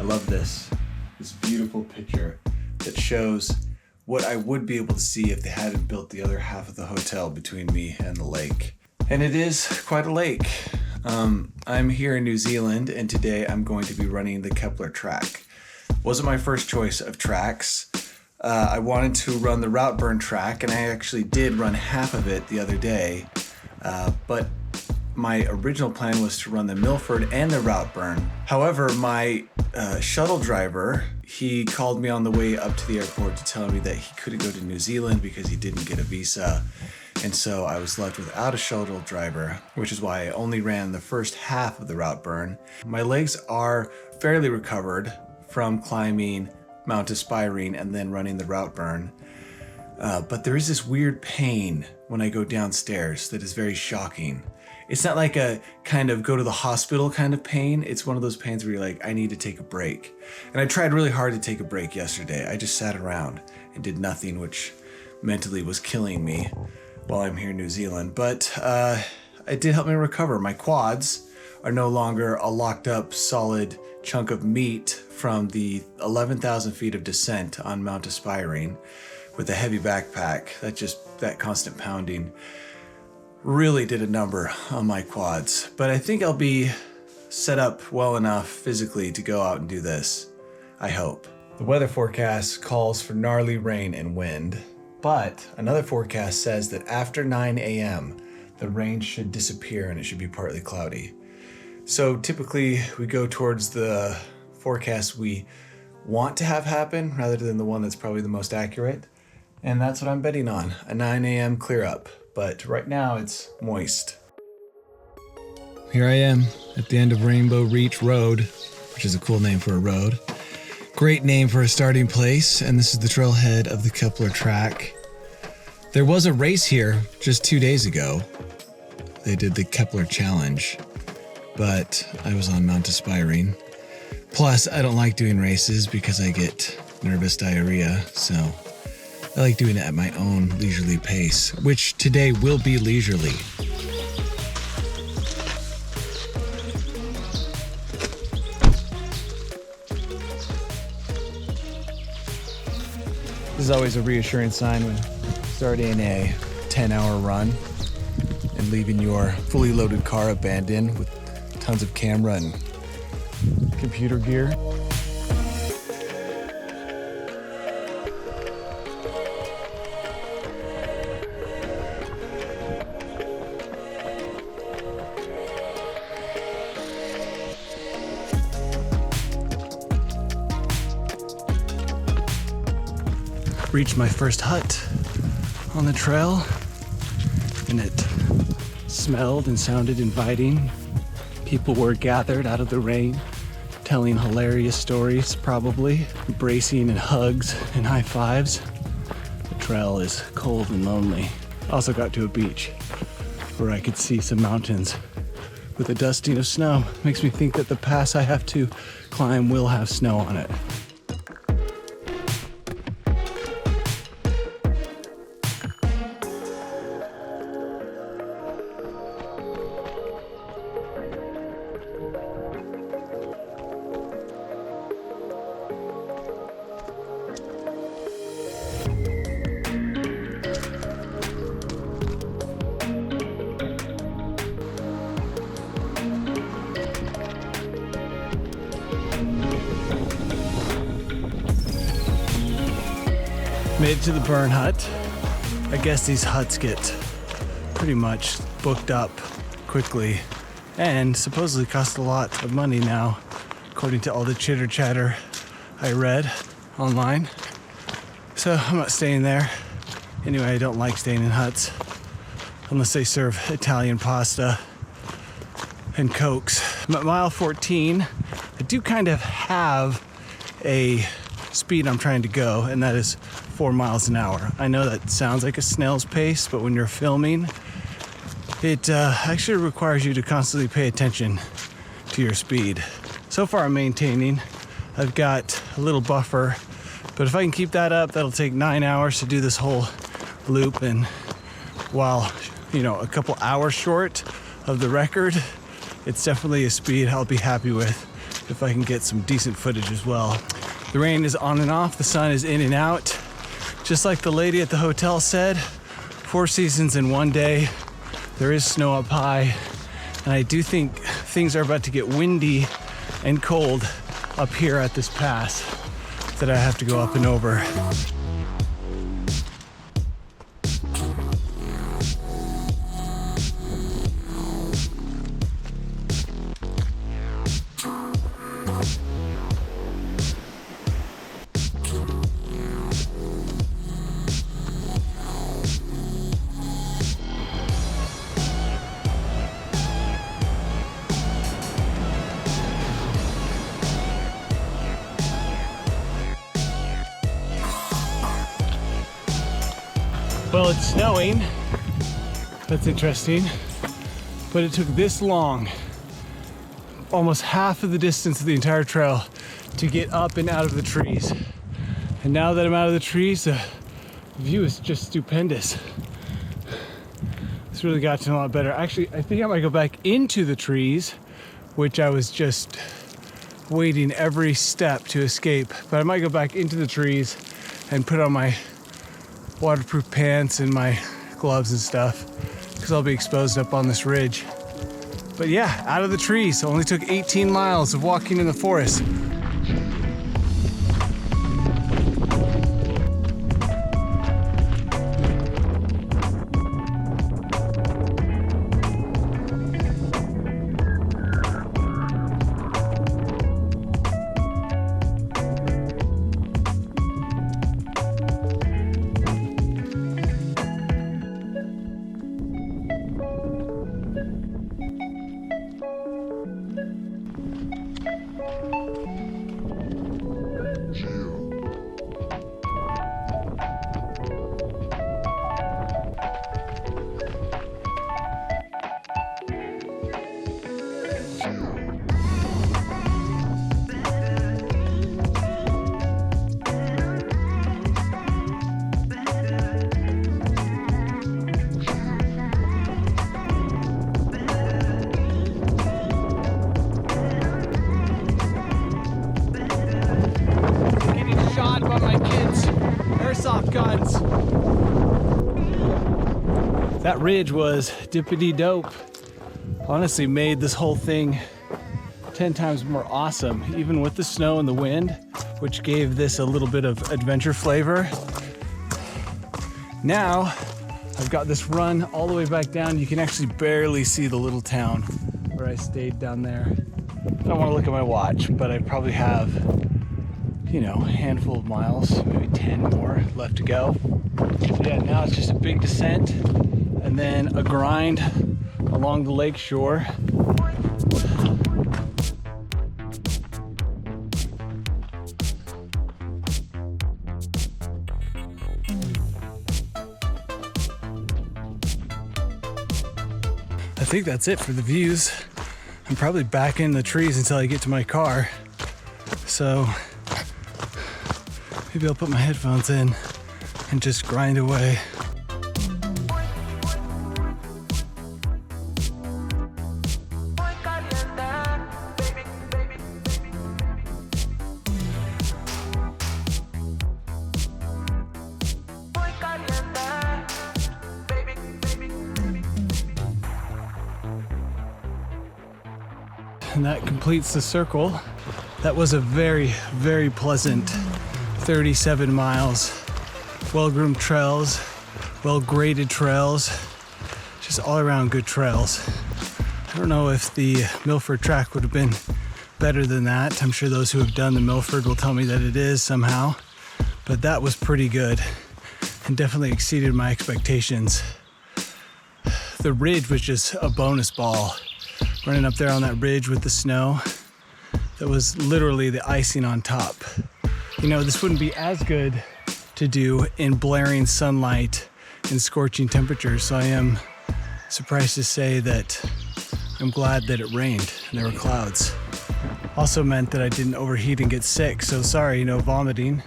I love this beautiful picture that shows what I would be able to see if they hadn't built the other half of the hotel between me and the lake. And it is quite a lake. I'm here in New Zealand, and today I'm going to be running the Kepler Track. Wasn't my first choice of tracks. I wanted to run the route burn track, and I actually did run half of it the other day, but my original plan was to run the Milford and the route burn. However, my shuttle driver, he called me on the way up to the airport to tell me that he couldn't go to New Zealand because he didn't get a visa. And so I was left without a shuttle driver, which is why I only ran the first half of the route burn. My legs are fairly recovered from climbing Mount Aspiring and then running the route burn. But there is this weird pain when I go downstairs that is very shocking. It's not like a kind of go to the hospital kind of pain. It's one of those pains where you're like, I need to take a break. And I tried really hard to take a break yesterday. I just sat around and did nothing, which mentally was killing me while I'm here in New Zealand. But it did help me recover. My quads are no longer a locked up solid chunk of meat from the 11,000 feet of descent on Mount Aspiring with a heavy backpack. That constant pounding really did a number on my quads. But I think I'll be set up well enough physically to go out and do this. I hope. The weather forecast calls for gnarly rain and wind, but another forecast says that after 9 a.m., the rain should disappear and it should be partly cloudy. So typically we go towards the forecast we want to have happen rather than the one that's probably the most accurate. And that's what I'm betting on, a 9 a.m. clear up. But right now it's moist. Here I am at the end of Rainbow Reach Road, which is a cool name for a road. Great name for a starting place, and this is the trailhead of the Kepler Track. There was a race here just 2 days ago. They did the Kepler Challenge, but I was on Mount Aspiring. Plus, I don't like doing races because I get nervous diarrhea, so I like doing it at my own leisurely pace, which today will be leisurely. This is always a reassuring sign when starting a 10-hour run and leaving your fully loaded car abandoned with tons of camera and computer gear. Reached my first hut on the trail, and it smelled and sounded inviting. People were gathered out of the rain, telling hilarious stories, probably, embracing and hugs and high fives. The trail is cold and lonely. Also got to a beach where I could see some mountains with a dusting of snow. Makes me think that the pass I have to climb will have snow on it. Made it to the burn hut. I guess these huts get pretty much booked up quickly and supposedly cost a lot of money now, according to all the chitter chatter I read online. So I'm not staying there. Anyway, I don't like staying in huts unless they serve Italian pasta and Cokes. I'm at mile 14. I do kind of have a speed I'm trying to go, and that is 4 miles an hour. I know that sounds like a snail's pace, but when you're filming, it actually requires you to constantly pay attention to your speed. So far I'm maintaining. I've got a little buffer, but if I can keep that up, that'll take 9 hours to do this whole loop, and while, a couple hours short of the record, it's definitely a speed I'll be happy with if I can get some decent footage as well. The rain is on and off, the sun is in and out. Just like the lady at the hotel said, 4 seasons in one day. There is snow up high, and I do think things are about to get windy and cold up here at this pass that I have to go up and over. Well, it's snowing. That's interesting. But it took this long, almost half of the distance of the entire trail, to get up and out of the trees. And now that I'm out of the trees, the view is just stupendous. It's really gotten a lot better. Actually, I think I might go back into the trees, which I was just waiting every step to escape. But I might go back into the trees and put on my waterproof pants and my gloves and stuff, because I'll be exposed up on this ridge. But yeah, out of the trees. Only took 18 miles of walking in the forest. Guns. That ridge was dippity dope. Honestly, made this whole thing 10 times more awesome, even with the snow and the wind, which gave this a little bit of adventure flavor. Now, I've got this run all the way back down. You can actually barely see the little town where I stayed down there. I don't want to look at my watch, but I probably have, you know, a handful of miles, maybe 10 more left to go. Yeah, now it's just a big descent and then a grind along the lake shore. I think that's it for the views. I'm probably back in the trees until I get to my car. So maybe I'll put my headphones in and just grind away. And that completes the circle. That was a very, very pleasant 37 miles. Well-groomed trails, well-graded trails, just all around good trails. I don't know if the Milford Track would have been better than that. I'm sure those who have done the Milford will tell me that it is somehow, but that was pretty good and definitely exceeded my expectations. The ridge was just a bonus ball. Running up there on that ridge with the snow, that was literally the icing on top. You know, this wouldn't be as good to do in blaring sunlight and scorching temperatures, so I am surprised to say that I'm glad that it rained and there were clouds. Also meant that I didn't overheat and get sick, so sorry, no vomiting.